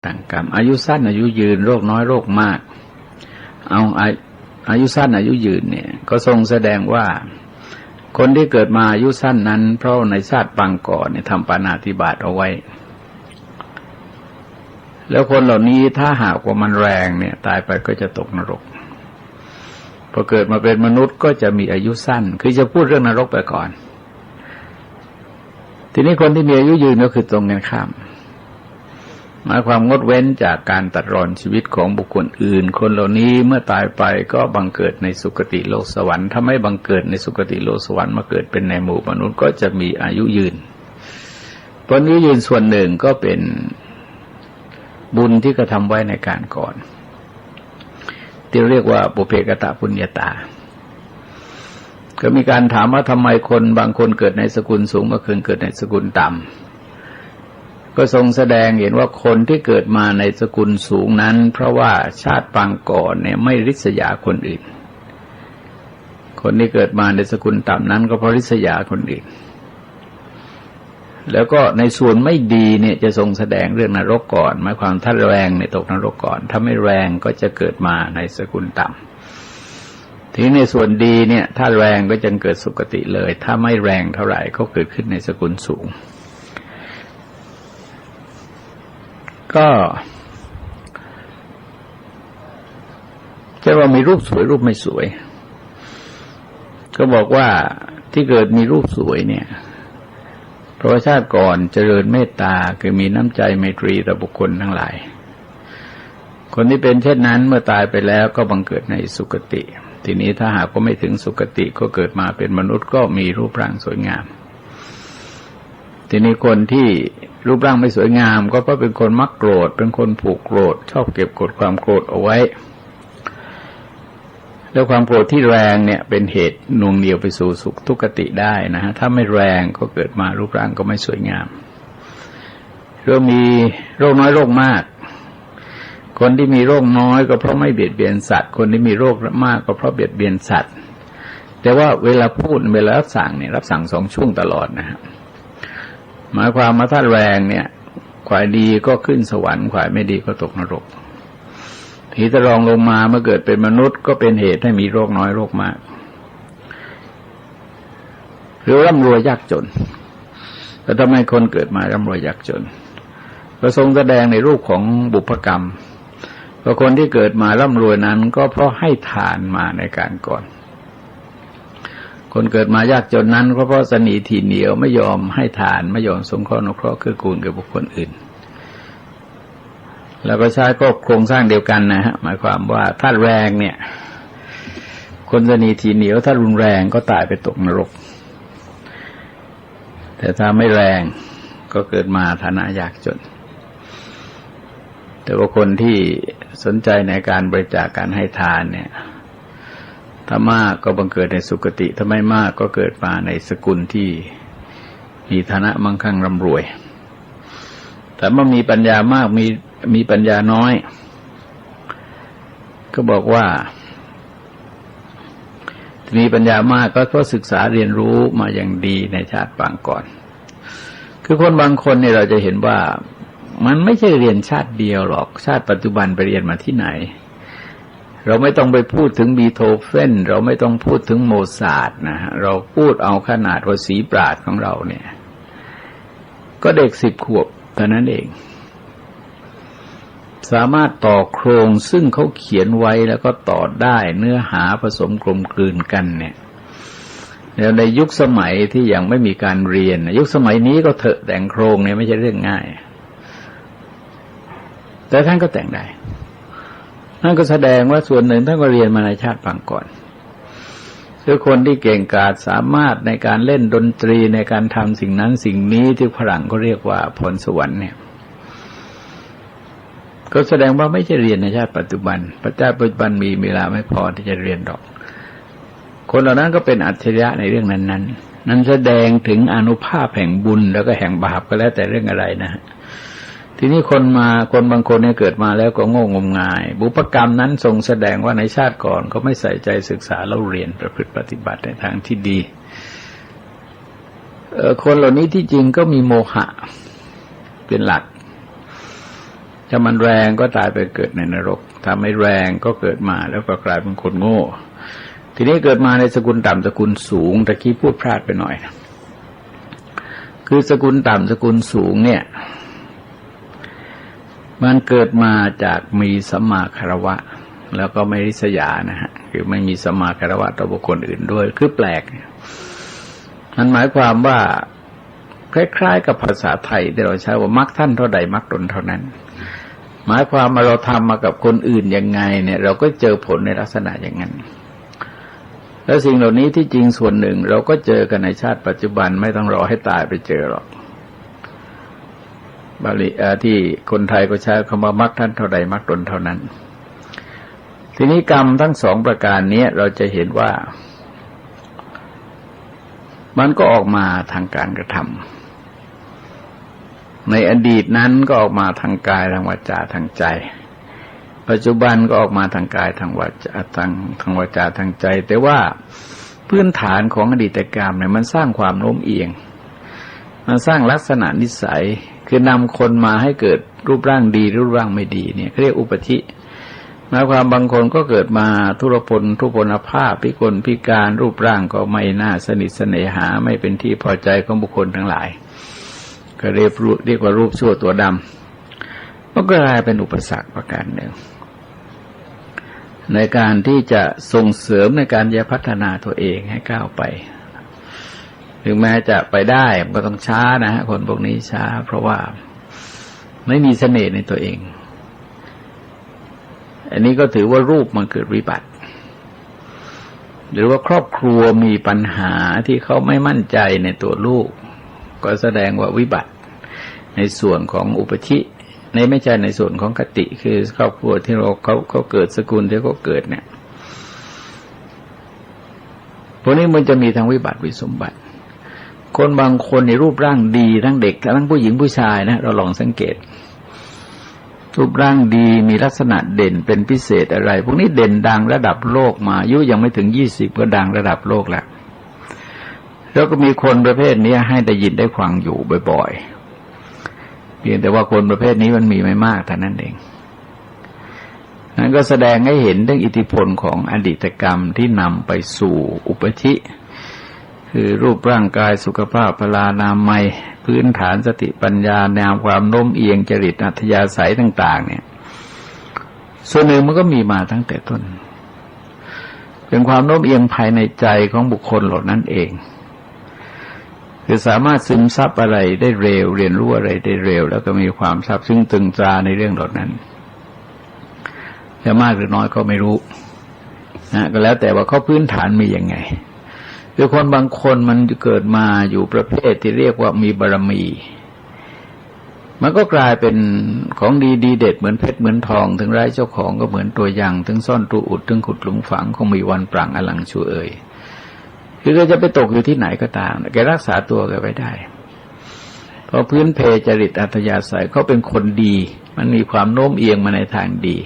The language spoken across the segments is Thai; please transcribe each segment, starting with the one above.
ต่างกรรมอายุสั้นอายุยืนโรคน้อยโรคมากเอาอายุสั้นอายุยืนเนี่ยก็ทรงแสดงว่าคนที่เกิดมาอายุสั้นนั้นเพราะในชาติปางก่อนเนี่ยทำปาณาติบาตเอาไว้แล้วคนเหล่านี้ถ้าหากว่ามันแรงเนี่ยตายไปก็จะตกนรกพอเกิดมาเป็นมนุษย์ก็จะมีอายุสั้นคือจะพูดเรื่องนรกไปก่อนทีนี้คนที่มีอายุยืนก็คือตรงกันข้ามหมายความงดเว้นจากการตัดรอนชีวิตของบุคคลอื่นคนเหล่านี้เมื่อตายไปก็บังเกิดในสุคติโลกสวรรค์ถ้าไม่บังเกิดในสุคติโลกสวรรค์มาเกิดเป็นในหมู่มนุษย์ก็จะมีอายุยืนผลอายุยืนส่วนหนึ่งก็เป็นบุญที่กระทำไว้ในการก่อนที่เรียกว่าปุเพกตปุญญาตาก็มีการถามว่าทำไมคนบางคนเกิดในสกุลสูงบางคนเกิดในสกุลต่ำก็ทรงแสดงเห็นว่าคนที่เกิดมาในสกุลสูงนั้นเพราะว่าชาติปางก่อนเนี่ยไม่ริษยาคนอื่นคนที่เกิดมาในสกุลต่ำนั้นก็เพราะริษยาคนอื่นแล้วก็ในส่วนไม่ดีเนี่ยจะทรงแสดงเรื่องนรกก่อนหมายความถ้าแรงเนี่ยตกนรกก่อนถ้าไม่แรงก็จะเกิดมาในสกุลต่ำทีนี้ในส่วนดีเนี่ยถ้าแรงก็จะเกิดสุคติเลยถ้าไม่แรงเท่าไหร่ก็เกิดขึ้นในสกุลสูงก็จะว่ามีรูปสวยรูปไม่สวยก็บอกว่าที่เกิดมีรูปสวยเนี่ยเพราะชาติก่อนเจริญเมตตาคือมีน้ำใจไมตรีต่อบุคคลทั้งหลายคนที่เป็นเช่นนั้นเมื่อตายไปแล้วก็บังเกิดในสุคติทีนี้ถ้าหากว่าไม่ถึงสุคติก็เกิดมาเป็นมนุษย์ก็มีรูปร่างสวยงามทีนี้คนที่รูปร่างไม่สวยงามก็เพราะเป็นคนมักโกรธเป็นคนผูกโกรธชอบเก็บกดความโกรธเอาไว้แล้วความโกรธที่แรงเนี่ยเป็นเหตุนวงเหนี่ยวไปสู่สุขทุกขติได้นะฮะถ้าไม่แรงก็เกิดมารูปร่างก็ไม่สวยงามเรื่องมีโรคน้อยโรคมากคนที่มีโรคน้อยก็เพราะไม่เบียดเบียนสัตว์คนที่มีโรคมากก็เพราะเบียดเบียนสัตว์แต่ว่าเวลาพูดเวลารับสั่งเนี่ยรับสั่ง2ช่วงตลอดนะฮะหมายความว่าถ้าแรงเนี่ยฝ่ายดีก็ขึ้นสวรรค์ฝ่ายไม่ดีก็ตกนรกทีถ้ารองลงมาเมื่อเกิดเป็นมนุษย์ก็เป็นเหตุให้มีโรคน้อยโรคมากหรือร่ำรวยยากจนแล้วทำไมคนเกิดมาร่ำรวยยากจนก็ทรงแสดงในรูปของบุพกรรมว่าคนที่เกิดมาร่ำรวยนั้นก็เพราะให้ทานมาในการก่อนคนเกิดมายากจนนั้นก็เพราะสนีทีเหนียวไม่ยอมให้ทานไม่ยอมสงเคราะห์อนุเคราะห์เกื้อกูลกับบุคคลอื่นแล้วก็ใช้ก็โครงสร้างเดียวกันนะฮะหมายความว่าถ้าแรงเนี่ยคนสนีทีเหนียวถ้ารุนแรงก็ตายไปตกนรกแต่ถ้าไม่แรงก็เกิดมาฐานะยากจนแต่ว่าคนที่สนใจในการบริจาคการให้ทานเนี่ยถ้ามากก็บังเกิดในสุคติถ้าไม่มากก็เกิดมาในสกุลที่มีฐานะมั่งคั่งร่ำรวยแต่เมื่อมีปัญญามากมีปัญญาน้อยก็บอกว่ามีปัญญามากก็เพราะศึกษาเรียนรู้มาอย่างดีในชาติปางก่อนคือคนบางคนเนี่ยเราจะเห็นว่ามันไม่ใช่เรียนชาติเดียวหรอกชาติปัจจุบันไปเรียนมาที่ไหนเราไม่ต้องไปพูดถึงบีโธเฟนเราไม่ต้องพูดถึงโมซาร์ทนะฮะเราพูดเอาขนาดว่าสีปราชญ์ของเราเนี่ยก็เด็ก10 ขวบเท่านั้นเองสามารถต่อโครงซึ่งเขาเขียนไว้แล้วก็ต่อได้เนื้อหาผสมกลมกลืนกันเนี่ยแล้วในยุคสมัยที่ยังไม่มีการเรียนยุคสมัยนี้ก็เถอะแต่งโครงเนี่ยไม่ใช่เรื่องง่ายแต่ท่านก็แต่งได้นั่นก็แสดงว่าส่วนหนึ่งท่านก็เรียนมาในชาติปางก่อนคือคนที่เก่งกาจสามารถในการเล่นดนตรีในการทำสิ่งนั้นสิ่งนี้ที่ฝรั่งก็เรียกว่าพรสวรรค์เนี่ยก็แสดงว่าไม่ใช่เรียนในชาติปัจจุบันปัจจุบันมีเวลาไม่พอที่จะเรียนหรอกคนเหล่านั้นก็เป็นอัจฉริยะในเรื่องนั้นๆนั้นแสดงถึงอานุภาพแห่งบุญแล้วก็แห่งบาปก็แล้วแต่เรื่องอะไรนะทีนี้คนบางคนเนี่ยเกิดมาแล้วก็โง่งมงายบุพกรรมนั้นทรงแสดงว่าในชาติก่อนเขาไม่ใส่ใจศึกษาเล่าเรียนประพฤติปฏิบัติในทางที่ดีคนเหล่านี้ที่จริงก็มีโมหะเป็นหลัก ถ้ามันแรงก็ตายไปเกิดในนรกถ้าไม่แรงก็เกิดมาแล้วก็กลายเป็นคนโง่ทีนี้เกิดมาในสกุลต่ำสกุลสูงตะกี้พูดพลาดไปหน่อยคือสกุลต่ำสกุลสูงเนี่ยมันเกิดมาจากมีสัมมาคารวะแล้วก็ไม่ริษยานะฮะคือไม่มีสัมมาคารวะต่อบุคคลอื่นด้วยคือแปลกมันหมายความว่าคล้ายๆกับภาษาไทยที่เราใช้ว่ามรรคท่านเท่าใดมรรคตนเท่านั้นหมายความว่าเราทำมากับคนอื่นยังไงเนี่ยเราก็เจอผลในลักษณะอย่างนั้นแล้วสิ่งเหล่านี้ที่จริงส่วนหนึ่งเราก็เจอกันในชาติปัจจุบันไม่ต้องรอให้ตายไปเจอหรอกบาลีที่คนไทยก็ใช้คำว่ามรรคท่านเท่าใดมรรคตนเท่านั้นทีนี้กรรมทั้งสองประการนี้เราจะเห็นว่ามันก็ออกมาทางการกระทำในอดีตนั้นก็ออกมาทางกายทางวาจาทางใจปัจจุบันก็ออกมาทางกายทางวาจาทางวาจาทางใจแต่ว่าพื้นฐานของอดีตกรรมเนี่ยมันสร้างความโน้มเอียงมันสร้างลักษณะนิสัยคือนำคนมาให้เกิดรูปร่างดีรูปร่างไม่ดีเนี่ยเรียกอุปธิหมายความบางคนก็เกิดมาทุรพลทุพพลภาพพิกลพิการรูปร่างก็ไม่น่าสนิทเสน่หาไม่เป็นที่พอใจของบุคคลทั้งหลายก็เรียกว่ารูปชั่วตัวดำก็กลายเป็นอุปสรรคประการหนึ่งในการที่จะส่งเสริมในการจะพัฒนาตัวเองให้ก้าวไปถึงแม้จะไปได้ก็ต้องช้านะฮะคนพวกนี้ช้าเพราะว่าไม่มีเสน่ห์ในตัวเองอันนี้ก็ถือว่ารูปมันเกิดวิบัติหรือว่าครอบครัวมีปัญหาที่เขาไม่มั่นใจในตัวลูกก็แสดงว่าวิบัติในส่วนของอุปธิในไม่ใช่ในส่วนของคติคือครอบครัวที่เขาเกิดสกุลที่เขาเกิดเนี่ยพวกนี้มันจะมีทั้งวิบัติวิสมบัติคนบางคนในรูปร่างดีทั้งเด็กทั้งผู้หญิงผู้ชายนะเราลองสังเกตรูปร่างดีมีลักษณะเด่นเป็นพิเศษอะไรพวกนี้เด่นดังระดับโลกมาอายุยังไม่ถึง20ก็ดังระดับโลกแล้วก็มีคนประเภทนี้ให้ได้ยินได้ฟังอยู่บ่อยๆเพียงแต่ว่าคนประเภทนี้มันมีไม่มากเท่านั้นเองนั่นก็แสดงให้เห็นถึงอิทธิพลของอดีตกรรมที่นำไปสู่อุปธิคือรูปร่างกายสุขภาพพลานามัยพื้นฐานสติปัญญาแนวความโน้มเอียงจริตอัธยาศัยต่างๆเนี่ยส่วนหนึ่งมันก็มีมาตั้งแต่ต้นเป็นความโน้มเอียงภายในใจของบุคคลเหล่านั้นเองคือสามารถซึมซับอะไรได้เร็วเรียนรู้อะไรได้เร็วแล้วก็มีความซาบซึ้งตึงตราในเรื่องเหล่านั้นจะมากหรือน้อยก็ไม่รู้นะก็แล้วแต่ว่าเขาพื้นฐานมียังไงคือคนบางคนมันเกิดมาอยู่ประเภทที่เรียกว่ามีบารมีมันก็กลายเป็นของดีเด็ดเหมือนเพชรเหมือนทองถึงไร้เจ้าของก็เหมือนตัวอย่างถึงซ่อนตัวอุดถึงขุดหลุมฝังคงมีวันปรางอลังชูเอ่ยคือก็จะไปตกอยู่ที่ไหนก็ตามแกรักษาตัวแกไว้ได้เพราะพื้นเพจริตอัธยาศัยเขาเป็นคนดีมันมีความโน้มเอียงมาในทางดี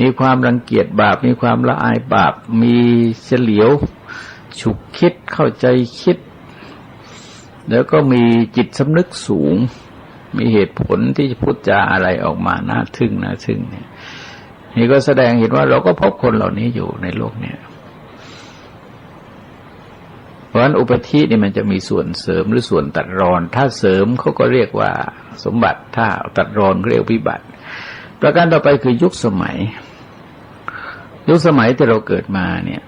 มีความรังเกียจบาปมีความละอายบาปมีเฉลียวฉุกคิดเข้าใจคิดแล้วก็มีจิตสำนึกสูงมีเหตุผลที่จะพูดจาอะไรออกมาน่าทึ่งเนี่ยนี่ก็แสดงเห็นว่าเราก็พบคนเหล่านี้อยู่ในโลกเนี่ยเพราะฉะนั้นอุปธินี่มันจะมีส่วนเสริมหรือส่วนตัดรอนถ้าเสริมเขาก็เรียกว่าสมบัติถ้าตัดรอนเรียกวิบัติประการต่อไปคือยุคสมัยที่เราเกิดมาเนี่ย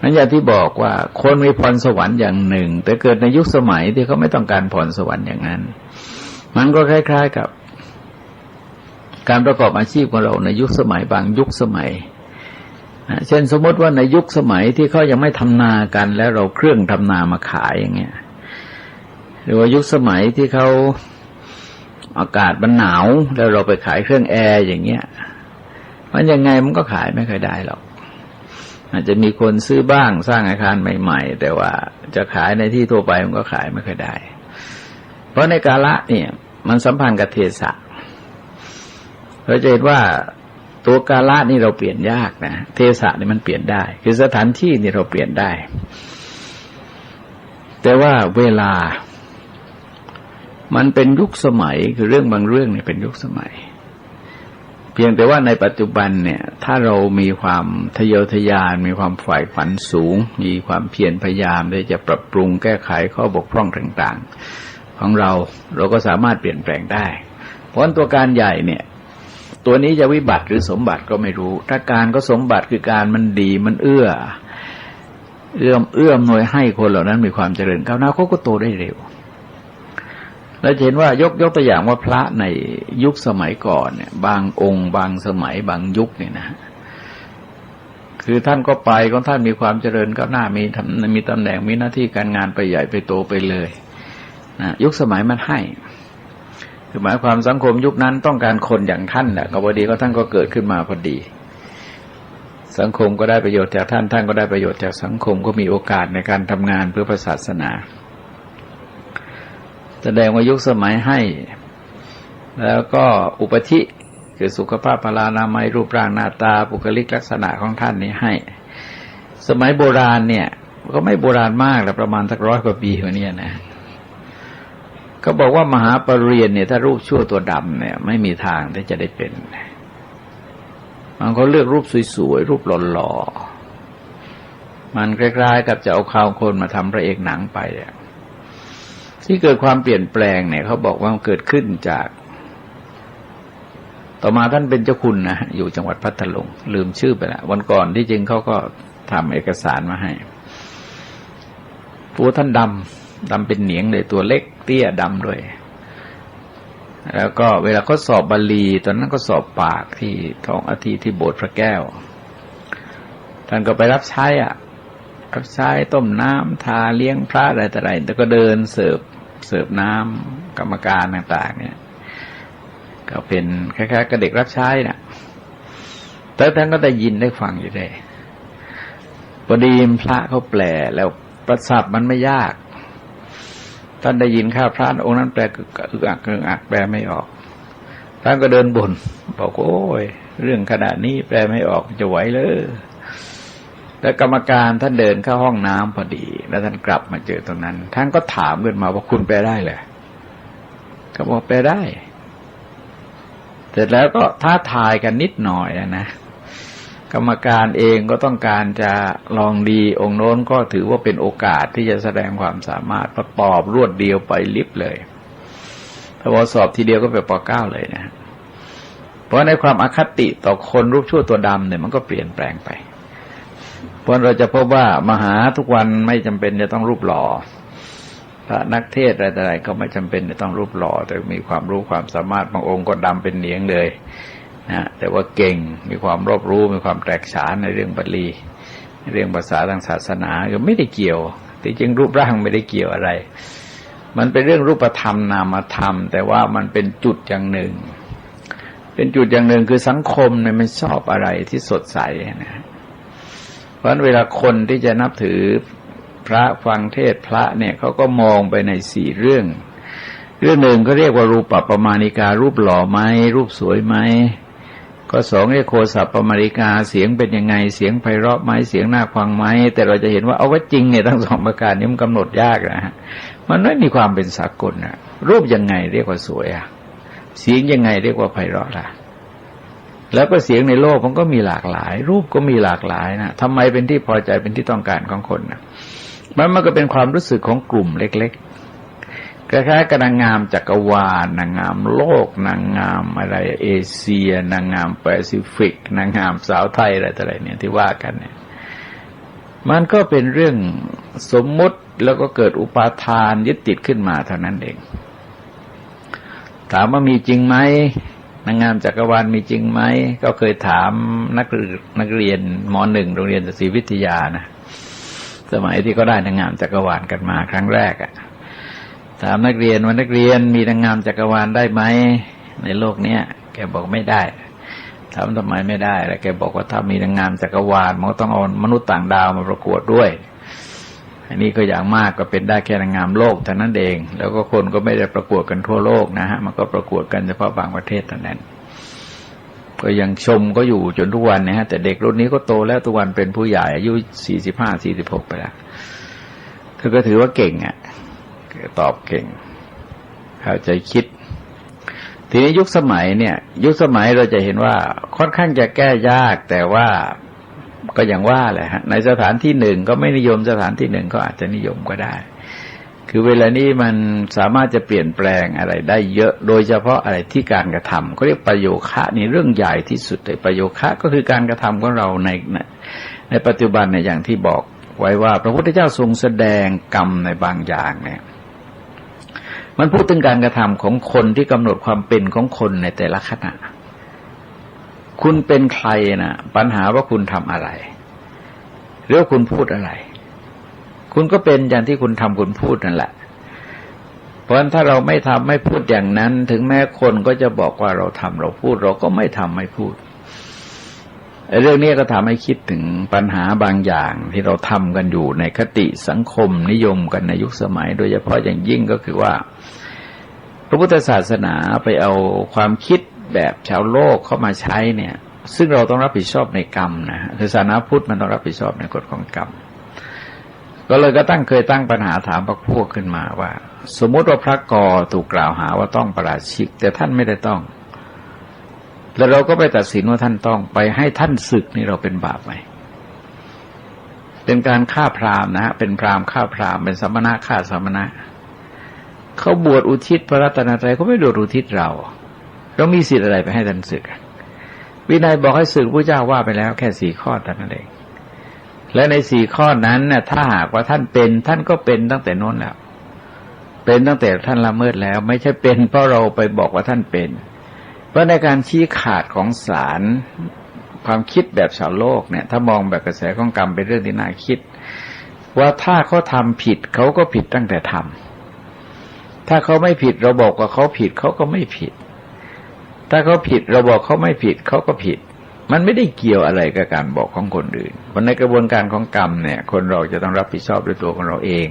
นั่นอย่างที่บอกว่าคนมีพรสวรรค์อย่างหนึ่งแต่เกิดในยุคสมัยที่เขาไม่ต้องการพรสวรรค์อย่างนั้นมันก็คล้ายๆกับการประกอบอาชีพของเราในยุคสมัยบางยุคสมัยเช่นสมมติว่าในยุคสมัยที่เขายังไม่ทำนากันแล้วเราเครื่องทำนามาขายอย่างเงี้ยหรือว่ายุคสมัยที่เขาอากาศมันหนาวแล้วเราไปขายเครื่องแอร์อย่างเงี้ยมันยังไงมันก็ขายไม่ค่อยได้หรอกอาจจะมีคนซื้อบ้างสร้างอาคารใหม่ๆแต่ว่าจะขายในที่ทั่วไปมันก็ขายไม่ค่อยได้เพราะในกาละเนี่ยมันสัมพันธ์กับเทศะเราจะเห็นว่าตัวกาละนี่เราเปลี่ยนยากนะเทศะนี่มันเปลี่ยนได้คือสถานที่นี่เราเปลี่ยนได้แต่ว่าเวลา มันเป็นยุคสมัยคือเรื่องบางเรื่องเนี่ยเป็นยุคสมัยเพียงแต่ว่าในปัจจุบันเนี่ยถ้าเรามีความทะเยอทะยานมีความใฝ่ฝันสูงมีความเพียรพยายามที่จะปรับปรุงแก้ไขข้อบกพร่องต่างๆของเราก็สามารถเปลี่ยนแปลงได้เพราะตัวการใหญ่เนี่ยตัวนี้จะวิบัติหรือสมบัติก็ไม่รู้ถ้าการก็สมบัติคือการมันดีมันเอื้อหน่วยให้คนเหล่านั้นมีความเจริญก้าวหน้าเขาก็โตได้เร็วแล้วเห็นว่ายกตัวอย่างว่าพระในยุคสมัยก่อนเนี่ยบางองค์บางสมัยบางยุคเนี่ยนะคือท่านก็ไปของท่านมีความเจริญก้าวหน้ามีตำแหน่งมีหน้าที่การงานไปใหญ่ไปโตไปเลยนะยุคสมัยมันให้คือหมายความสังคมยุคนั้นต้องการคนอย่างท่านแหละก็พอดีก็ท่านก็เกิดขึ้นมาพอดีสังคมก็ได้ประโยชน์จากท่านท่านก็ได้ประโยชน์จากสังคมก็มีโอกาสในการทำงานเพื่อพระศาสนาแสดงว่ายุคสมัยให้แล้วก็อุปธิคือสุขภาพพลานามัยรูปร่างหน้าตาบุคลิกลักษณะของท่านนี้ให้สมัยโบราณเนี่ยก็ไม่โบราณมากแต่ประมาณสัก100 กว่าปีกว่านี้นะก็บอกว่ามหาปรริญญาเนี่ยถ้ารูปชั่วตัวดำเนี่ยไม่มีทางที่จะได้เป็นมันก็เลือกรูปสวยๆรูปหล่อๆมันคล้ายๆกับจะเอาข่าวคนมาทำพระเอกหนังไปที่เกิดความเปลี่ยนแปลงเนี่ยเขาบอกว่าเกิดขึ้นจากต่อมาท่านเป็นเจ้าคุณนะอยู่จังหวัดพัทลุงลืมชื่อไปละวันก่อนที่จริงเขาก็ทำเอกสารมาให้ตัวท่านดำเป็นเหนียงเลยตัวเล็กเตี้ยดำด้วยแล้วก็เวลาเขาสอบบาลีตอนนั้นก็สอบปากที่ท้องอาทิที่โบสถ์พระแก้วท่านก็ไปรับใช้รับใช้ต้มน้ำทาเลี้ยงพระอะไรต่ออะไรแล้วก็เดินเสิร์ฟน้ำกรรมการต่างๆเนี่ยก็เป็นคล้ายๆกับเด็กรับใช้น่ะแต่ท่านก็ได้ยินได้ฟังอยู่ได้พอดีพระเขาแปลแล้วประศัพท์มันไม่ยากท่านได้ยินข้าพระองค์นั้นแปลอึกอักแปลไม่ออกท่านก็เดินบ่นบอกโอ้ยเรื่องขนาดนี้แปลไม่ออกจะไหวเลยแล้วกรรมการท่านเดินเข้าห้องน้ำพอดีแล้วท่านกลับมาเจอตรงนั้นท่านก็ถามขึ้นมาว่าคุณแปลได้เหรอก็บอกแปลได้เสร็จแล้วก็ท้าทายกันนิดหน่อยนะกรรมการเองก็ต้องการจะลองดีองค์โน้นก็ถือว่าเป็นโอกาสที่จะแสดงความสามารถประตอบรวดเดียวไปลิบเลยถ้าพอสอบทีเดียวก็ไปป.9 เลยนะเพราะในความอคติต่อคนรูปชั่วตัวดำเนี่ยมันก็เปลี่ยนแปลงไปเพราะเราจะพบว่ามหาทุกวันไม่จำเป็นจะต้องรูปหล่อพระนักเทศน์อะไรๆก็ไม่จำเป็นจะต้องรูปหล่อแต่มีความรู้ความสามารถบางองค์ก็ดำเป็นเหนียงเลยนะแต่ว่าเก่งมีความรอบรู้มีความแตกฉานในเรื่องบาลีในเรื่องภาษาทางศาสนาก็ไม่ได้เกี่ยวแต่จริงรูปร่างไม่ได้เกี่ยวอะไรมันเป็นเรื่องรูปธรรมนามธรรมแต่ว่ามันเป็นจุดอย่างหนึ่งเป็นจุดอย่างหนึ่งคือสังคมเนี่ยมันชอบอะไรที่สดใสนะเพราะฉะนั้นเวลาคนที่จะนับถือพระฟังเทศพระเนี่ยเขาก็มองไปใน4 เรื่องหนึ่งก็เรียกว่ารูปประมาณิการูปหล่อไหมรูปสวยไหมข้อ2เรียกโคสัพปมาริกาเสียงเป็นยังไงเสียงไพเราะไหมเสียงน่าฟังไหมแต่เราจะเห็นว่าเอาว่าจริงเนี่ยทั้ง2ประการนี้มันกำหนดยากนะฮะมันไม่มีความเป็นสากลนะรูปยังไงเรียกว่าสวยเสียงยังไงเรียกว่าไพเราะล่ะแล้วก็เสียงในโลกมันก็มีหลากหลายรูปก็มีหลากหลายนะทำไมเป็นที่พอใจเป็นที่ต้องการของคนนะมันก็เป็นความรู้สึกของกลุ่มเล็กๆคล้ายๆกับนางงามจักรวาลนางงามโลกนางงามอะไรเอเชียนางงามแปซิฟิกนางงามสาวไทยอะไรต่ออะไรเนี่ยที่ว่ากันเนี่ยมันก็เป็นเรื่องสมมุติแล้วก็เกิดอุปาทานยึดติดขึ้นมาเท่านั้นเองถามว่ามีจริงไหมนางงามจักรวาลมีจริงไหมก็เคยถามนักเรียนม.1 โรงเรียนศรีวิทยานะสมัยที่ก็ได้นางงามจักรวาลกันมาครั้งแรกถามนักเรียนว่านักเรียนมีนางงามจักรวาลได้ไหมในโลกเนี้ยแกบอกไม่ได้ถามทำไมไม่ได้แล้วแกบอกว่าถ้ามีนางงามจักรวาลมันก็ต้องเอามนุษย์ต่างดาวมาประกวดด้วยอันนี้ก็อย่างมากก็เป็นได้แค่นางงามโลกเท่านั้นเองแล้วก็คนก็ไม่ได้ประกวดกันทั่วโลกนะฮะมันก็ประกวดกันเฉพาะบางประเทศเท่านั้นก็ยังชมก็อยู่จนทุกวันนะฮะแต่เด็กรุ่นนี้ก็โตแล้วทุกวันเป็นผู้ใหญ่อายุ45-46ไปแล้วเธอก็ถือว่าเก่งตอบเก่ง เข้าใจคิดทีนี้ยุคสมัยเนี่ยยุคสมัยเราจะเห็นว่าค่อนข้างจะแก้ยากแต่ว่าก็อย่างว่าแหละฮะในสถานที่หนึ่งก็ไม่นิยมสถานที่หนึ่งก็อาจจะนิยมก็ได้คือเวลานี้มันสามารถจะเปลี่ยนแปลงอะไรได้เยอะโดยเฉพาะอะไรที่การกระทำเขาเรียกประโยคะนี่เรื่องใหญ่ที่สุดเลยประโยคะก็คือการกระทำของเราในปัจจุบันเนี่ยอย่างที่บอกไว้ว่าพระพุทธเจ้าทรงแสดงกรรมในบางอย่างเนี่ยมันพูดถึงการกระทำของคนที่กำหนดความเป็นของคนในแต่ละขณะคุณเป็นใครนะปัญหาว่าคุณทำอะไรหรือคุณพูดอะไรคุณก็เป็นอย่างที่คุณทำคุณพูดนั่นแหละเพราะฉะนั้นถ้าเราไม่ทำไม่พูดอย่างนั้นถึงแม้คนก็จะบอกว่าเราทำเราพูดเราก็ไม่ทำไม่พูดเรื่องนี้ก็ทำให้คิดถึงปัญหาบางอย่างที่เราทำกันอยู่ในคติสังคมนิยมกันในยุคสมัยโดยเฉพาะอย่างยิ่งก็คือว่าพระพุทธศาสนาไปเอาความคิดแบบชาวโลกเข้ามาใช้เนี่ยซึ่งเราต้องรับผิดชอบในกรรมนะคือศาสนาพุทธมันต้องรับผิดชอบในกฎของกรรมก็เลยเคยตั้งปัญหาถามพรรคพวกขึ้นมาว่าสมมติว่าพระกอถูกกล่าวหาว่าต้องปราชิกแต่ท่านไม่ได้ต้องแล้วเราก็ไปตัดสินว่าท่านต้องไปให้ท่านศึกนี่เราเป็นบาปไหมเป็นการฆ่าพราหมณ์นะฮะเป็นพราหมณ์ฆ่าพราหมณ์เป็นสมณะฆ่าสมณะเขาบวชอุทิศพระรัตนตรัยเขาไม่บวชอุทิศเรามีสิทธิ์อะไรไปให้ท่านศึกวินัยบอกให้ศึกพระเจ้าว่าไปแล้วแค่4 ข้อเท่านั้นเองและใน4 ข้อนั้นน่ะถ้าหากว่าท่านเป็นท่านก็เป็นตั้งแต่โน้นแล้วเป็นตั้งแต่ท่านละเมิดแล้วไม่ใช่เป็นเพราะเราไปบอกว่าท่านเป็นเพราะในการชี้ขาดของศาลความคิดแบบชาวโลกเนี่ยถ้ามองแบบกระแสของกรรมเป็นเรื่องที่น่าคิดว่าถ้าเขาทำผิดเขาก็ผิดตั้งแต่ทำถ้าเขาไม่ผิดเราบอกว่าเขาผิดเขาก็ไม่ผิดถ้าเขาผิดเราบอกเขาไม่ผิดเขาก็ผิดมันไม่ได้เกี่ยวอะไรกับการบอกของคนอื่นเพราะในกระบวนการของกรรมเนี่ยคนเราจะต้องรับผิดชอบด้วยตัวของเราเอง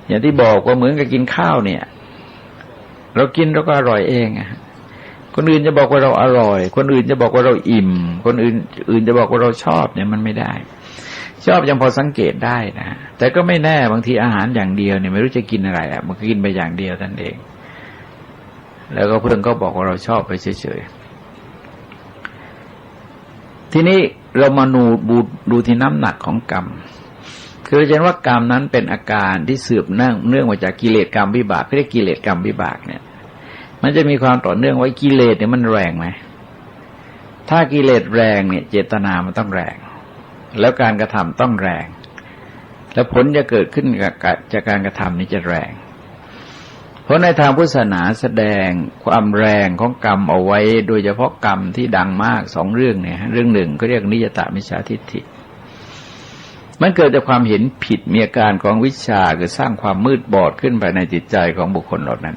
อย่างที่บอกว่าเหมือนกับกินข้าวเนี่ยเรากินเราก็อร่อยเองคนอื่นจะบอกว่าเราอร่อยคนอื่นจะบอกว่าเราอิ่มคนอื่นจะบอกว่าเราชอบเนี่ยมันไม่ได้ชอบยังพอสังเกตได้นะแต่ก็ไม่แน่บางทีอาหารอย่างเดียวเนี่ยไม่รู้จะกินอะไรมันก็กินไปอย่างเดียวนั่นเองแล้วก็เพื่อนก็บอกว่าเราชอบไปเฉยๆทีนี้เรามาดูที่น้ำหนักของกรรมคือเราเห็นว่ากรรมนั้นเป็นอาการที่สืบเนื่องมาจากกิเลสกรรมวิบากเรียกกิเลสกรรมวิบากเนี่ยมันจะมีความต่อเนื่องไว้กิเลสเนี่ยมันแรงไหมถ้ากิเลสแรงเนี่ยเจตนามันต้องแรงแล้วการกระทำต้องแรงแล้วผลจะเกิดขึ้นจากการกระทำนี้จะแรงเพราะในทางพุทธศาสนาแสดงความแรงของกรรมเอาไว้โดยเฉพาะกรรมที่ดังมาก2 เรื่องเนี่ยเรื่องหนึ่งก็เรียกนิยตมิจฉาทิฏฐิมันเกิดจากความเห็นผิดมีอาการของวิชชาคือสร้างความมืดบอดขึ้นภายในจิตใจของบุคคลเหล่านั้น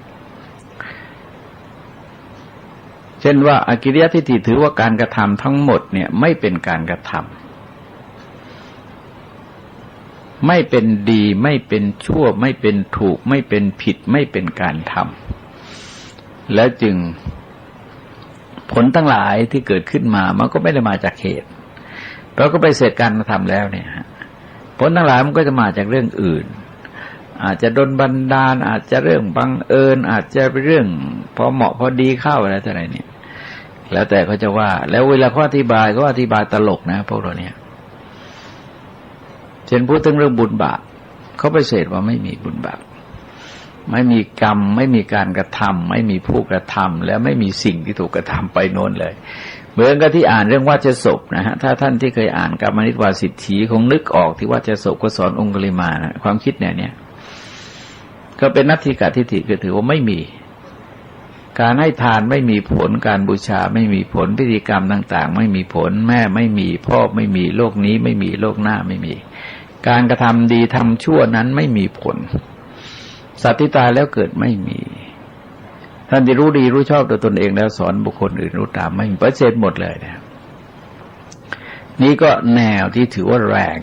เช่นว่าอกิริยทิฏฐิถือว่าการกระทำทั้งหมดเนี่ยไม่เป็นการกระทำไม่เป็นดีไม่เป็นชั่วไม่เป็นถูกไม่เป็นผิดไม่เป็นการทำแล้วจึงผลทั้งหลายที่เกิดขึ้นมามันก็ไม่ได้มาจากเหตุเราก็ไปเสร็จการกระทำแล้วเนี่ยผลทั้งหลายมันก็จะมาจากเรื่องอื่นอาจจะโดนบันดาลอาจจะเรื่องบังเอิญอาจจะเป็นเรื่องพอเหมาะพอดีเข้าอะไรต่ออะไรเนี่ยแล้วแต่เขาจะว่าแล้วเวลาเขาอธิบายก็อธิบายตลกนะพวกเราเนี่ยเช่นพูดถึงเรื่องบุญบาปเขาไปเสดว่าไม่มีบุญบาปไม่มีกรรมไม่มีการกระทำไม่มีผู้กระทำและไม่มีสิ่งที่ถูกกระทำไปโน้นเลยเหมือนกับที่อ่านเรื่องวัชศพนะฮะถ้าท่านที่เคยอ่านกรรมนิตวาสิทธิคงนึกออกที่วัชศพก็สอนองคุลิมานะความคิดเนี่ยก็เป็นนัตถิกทิฏฐิคือถือว่าไม่มีการให้ทานไม่มีผลการบูชาไม่มีผลพิธีกรรมต่างๆไม่มีผลแม่ไม่มีพ่อไม่มีโลกนี้ไม่มีโลกหน้าไม่มีการกระทำดีทำชั่วนั้นไม่มีผลสัตว์ที่ตายแล้วเกิดไม่มีท่านที่รู้ดีรู้ชอบตัวตนเองแล้วสอนบุคคลอื่นรู้ตามไม่มีเปอร์เซ็นต์หมดเลยนะนี่ก็แนวที่ถือว่าแรง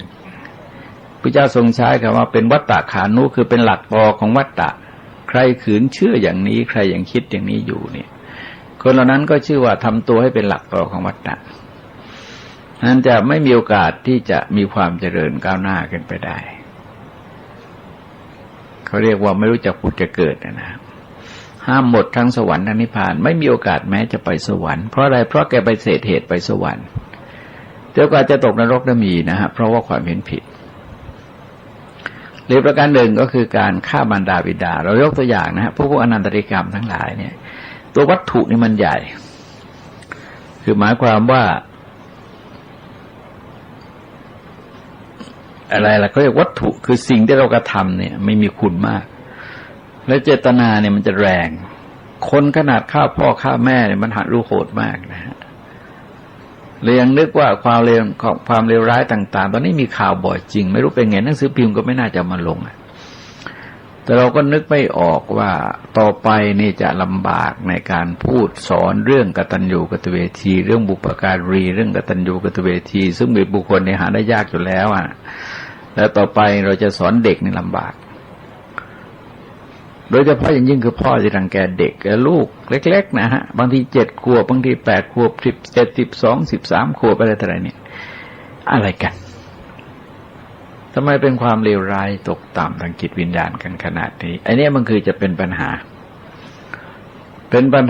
พระเจ้าทรงใช้คำว่าเป็นวัตตะขานุคือเป็นหลักปอของวัตตะใครขืนเชื่ออย่างนี้ใครยังคิดอย่างนี้อยู่เนี่ยคนเหล่านั้นก็ชื่อว่าทำตัวให้เป็นหลักปอของวัตตะนั้นจะไม่มีโอกาสที่จะมีความเจริญก้าวหน้าขึ้นไปได้เขาเรียกว่าไม่รู้จักผุดจะเกิดนะ ห้ามหมดทั้งสวรรค์ทั้งนิพพานไม่มีโอกาสแม้จะไปสวรรค์เพราะอะไรเพราะแกไปเสดเหตุไปสวรรค์เดี๋ยวก็จะตกนรกได้มีนะฮะเพราะว่าความเห็นผิดหรือประการหนึ่งก็คือการฆ่ามารดาบิดาเรายกตัวอย่างนะฮะพวกอนันตริกรรมทั้งหลายเนี่ยตัววัตถุนี่มันใหญ่คือหมายความว่าอะไรล่ะเขาเรียกวัตถุคือสิ่งที่เรากระทำเนี่ยไม่มีคุณมากและเจตนาเนี่ยมันจะแรงคนขนาดฆ่าพ่อฆ่าแม่เนี่ยมันหัดรู้โหดมากนะฮะเลยยังนึกว่าความเลวร้ายต่างๆตอนนี้มีข่าวบ่อยจริงไม่รู้เป็นไงหนังสือพิมพ์ก็ไม่น่าจะมาลงแต่เราก็นึกไม่ออกว่าต่อไปนี่จะลำบากในการพูดสอนเรื่องกตัญญูกตเวทีเรื่องบุปการีเรื่องกตัญญูกตเวทีซึ่งมีบุคคลเนี่ยหาได้ยากอยู่แล้วแล้วต่อไปเราจะสอนเด็กนี่ลำบากโดยเฉพาะอย่างยิ่งคือพ่อที่รังแกเด็กลูกเล็กๆนะฮะบางที7 ขวบบางที8 ขวบ17 12 13 ขวบอะไรต่ออะไรเนี่ยอะไรกันทำไมเป็นความเลวร้ายตกต่ำทางจิตวิญญาณกันขนาดนี้ไอ้นี่มันคือจะเป็นปัญ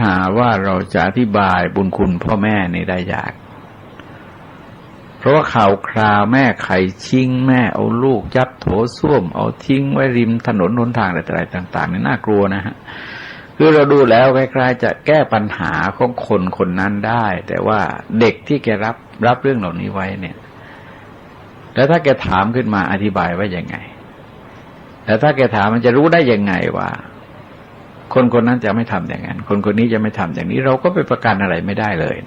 หาว่าเราจะอธิบายบุญคุณพ่อแม่นี่ได้ยากเพราะว่าข่าวคราวแม่ไข่ชิงแม่เอาลูกยัดโถส้วมเอาทิ้งไว้ริมถนนหนทางอะไรต่างๆนี่น่ากลัวนะฮะคือเราดูแล้วคล้ายๆจะแก้ปัญหาของคนคนนั้นได้แต่ว่าเด็กที่แกรับเรื่องเหล่านี้ไว้เนี่ยแล้วถ้าแกถามขึ้นมาอธิบายว่ายังไงแล้วถ้าแกถามมันจะรู้ได้ยังไงว่าคนคนนั้นจะไม่ทำอย่างนั้นคนคนนี้จะไม่ทำอย่างนี้เราก็ไปประกันอะไรไม่ได้เลย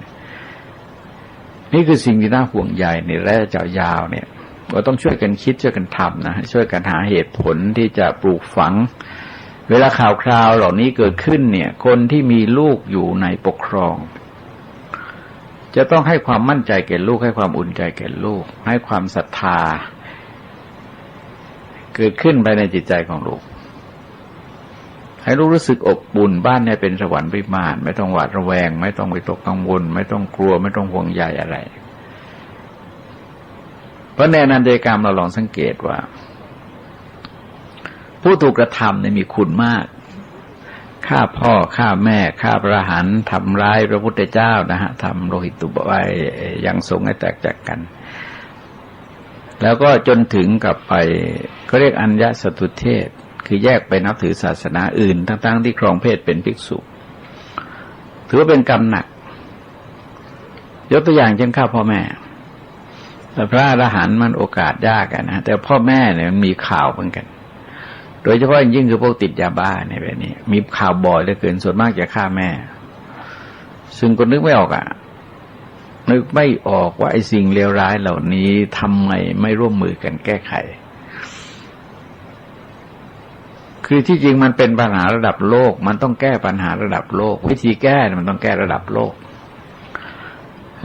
นี่คือสิ่งที่น่าห่วงใยในระยะยาวเนี่ยเราต้องช่วยกันคิดช่วยกันทำนะช่วยกันหาเหตุผลที่จะปลูกฝังเวลาข่าวคราวเหล่านี้เกิดขึ้นเนี่ยคนที่มีลูกอยู่ในปกครองจะต้องให้ความมั่นใจแก่ลูกให้ความอุ่นใจแก่ลูกให้ความศรัทธาเกิดขึ้นภายในจิตใจของลูกให้ลูกรู้สึกอบอุ่นบ้านเนี่ยเป็นสวรรค์วิมานไม่ต้องหวาดระแวงไม่ต้องวิตกกังวลไม่ต้องกลัวไม่ต้องห่วงใยอะไรเพราะในอนันตริยกรรมเราลองสังเกตว่าผู้ถูกกระทำเนี่ยมีคุณมากฆ่าพ่อฆ่าแม่ฆ่าพระอรหันต์ทำร้ายพระพุทธเจ้านะฮะทำโลหิตตุบไว้ยังสงฆ์ให้แตกจากกันแล้วก็จนถึงกับไปเขาเรียกอัญญสตุเทศคือแยกไปนับถือศาสนาอื่นทั้งๆที่ครองเพศเป็นภิกษุถือว่าเป็นกรรมหนักยกตัวอย่างเช่นฆ่าพ่อแม่แต่พระอรหันต์มันโอกาสยากนะแต่พ่อแม่เนี่ยมันมีข่าวเหมือนกันโดยเฉพาะยิ่งคือพวกติดยาบ้าในแบบนี้มีข่าวบ่อยเหลือเกินส่วนมากจะฆ่าแม่ซึ่งคนนึกไม่ออกนึกไม่ออกว่าไอ้สิ่งเลวร้ายเหล่านี้ทำไมไม่ร่วมมือกันแก้ไขคือที่จริงมันเป็นปัญหาระดับโลกมันต้องแก้ปัญหาระดับโลกวิธีแก้มันต้องแก้ระดับโลก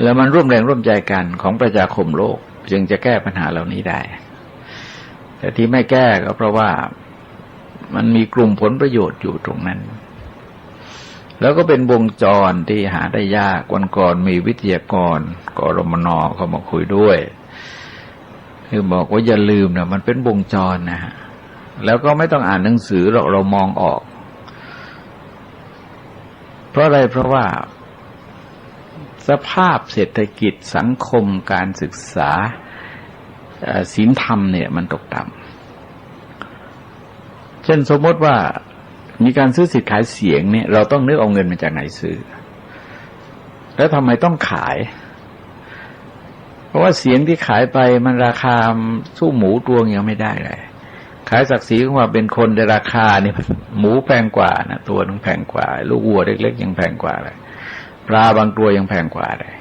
แล้วมันร่วมแรงร่วมใจกันของประชาคมโลกจึงจะแก้ปัญหาเหล่านี้ได้แต่ที่ไม่แก้ก็เพราะว่ามันมีกลุ่มผลประโยชน์อยู่ตรงนั้นแล้วก็เป็นวงจรที่หาได้ยากวันก่อนมีวิทยากรกรมน.เข้ามาคุยด้วยคือบอกว่าอย่าลืมนะมันเป็นวงจรนะฮะแล้วก็ไม่ต้องอ่านหนังสือเรามองออกเพราะอะไรเพราะว่าสภาพเศรษฐกิจสังคมการศึกษาศีลธรรมเนี่ยมันตกต่ำเช่นสมมติว่ามีการซื้อสิทธิ์ขายเสียงเนี่ยเราต้องนึกเอาเงินมาจากไหนซื้อแล้วทำไมต้องขายเพราะว่าเสียงที่ขายไปมันราคาสู้หมูตัวยังไม่ได้เลยขายศักดิ์ศรีของว่าเป็นคนในราคาเนี่ยหมูแพงกว่านะตัวนึงแพงกว่าลูกวัวเล็กๆยังแพงกว่าเลยปลาบางตัวยังแพงกว่าเลย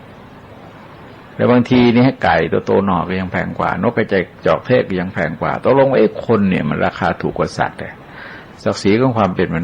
แล้วบางทีนี่ไก่ตัวโตหน่อก็ยังแพงกว่านกกระจอกเทศก็ยังแพงกว่าตกลงไอ้คนเนี่ยมันราคาถูกกว่าสัตว์เลยศักดิ์ศรีของความเป็นมนุษย์